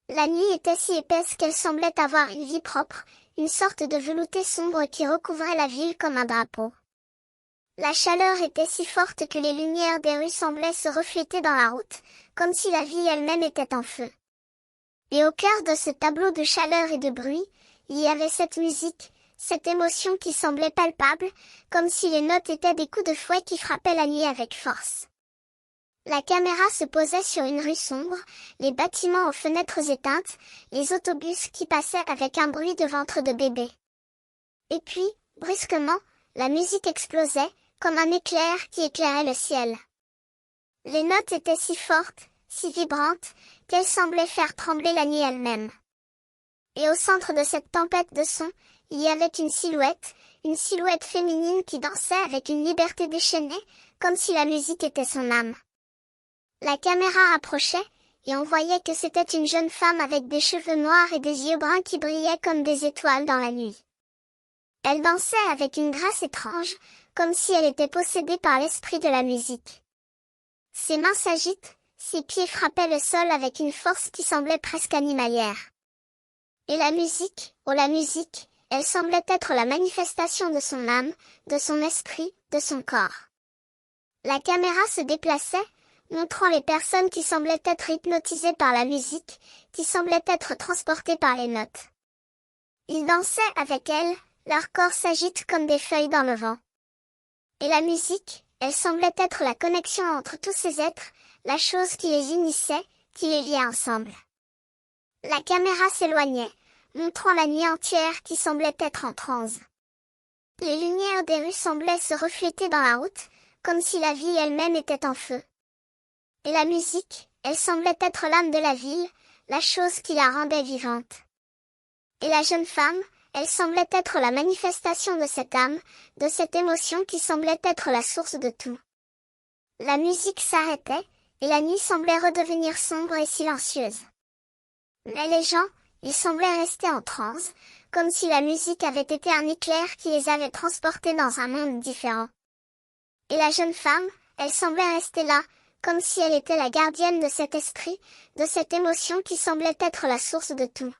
La nuit était si épaisse qu'elle semblait avoir une vie propre, une sorte de velouté sombre qui recouvrait la ville comme un drapeau. La chaleur était si forte que les lumières des rues semblaient se refléter dans la route, comme si la vie elle-même était en feu. Et au cœur de ce tableau de chaleur et de bruit, il y avait cette musique, cette émotion qui semblait palpable, comme si les notes étaient des coups de fouet qui frappaient la nuit avec force. La caméra se posait sur une rue sombre, les bâtiments aux fenêtres éteintes, les autobus qui passaient avec un bruit de ventre de bébé. Et puis, brusquement, la musique explosait, comme un éclair qui éclairait le ciel. Les notes étaient si fortes, si vibrantes, qu'elles semblaient faire trembler la nuit elle-même. Et au centre de cette tempête de sons, il y avait une silhouette féminine qui dansait avec une liberté déchaînée, comme si la musique était son âme. La caméra approchait, et on voyait que c'était une jeune femme avec des cheveux noirs et des yeux bruns qui brillaient comme des étoiles dans la nuit. Elle dansait avec une grâce étrange, comme si elle était possédée par l'esprit de la musique. Ses mains s'agitent, ses pieds frappaient le sol avec une force qui semblait presque animalière. Et la musique, oh la musique, elle semblait être la manifestation de son âme, de son esprit, de son corps. La caméra se déplaçait, montrant les personnes qui semblaient être hypnotisées par la musique, qui semblaient être transportées par les notes. Ils dansaient avec elle, leur corps s'agite comme des feuilles dans le vent. Et la musique, elle semblait être la connexion entre tous ces êtres, la chose qui les unissait, qui les liait ensemble. La caméra s'éloignait, montrant la nuit entière qui semblait être en transe. Les lumières des rues semblaient se refléter dans la route, comme si la vie elle-même était en feu. Et la musique, elle semblait être l'âme de la ville, la chose qui la rendait vivante. Et la jeune femme, elle semblait être la manifestation de cette âme, de cette émotion qui semblait être la source de tout. La musique s'arrêtait, et la nuit semblait redevenir sombre et silencieuse. Mais les gens, ils semblaient rester en transe, comme si la musique avait été un éclair qui les avait transportés dans un monde différent. Et la jeune femme, elle semblait rester là, comme si elle était la gardienne de cet esprit, de cette émotion qui semblait être la source de tout.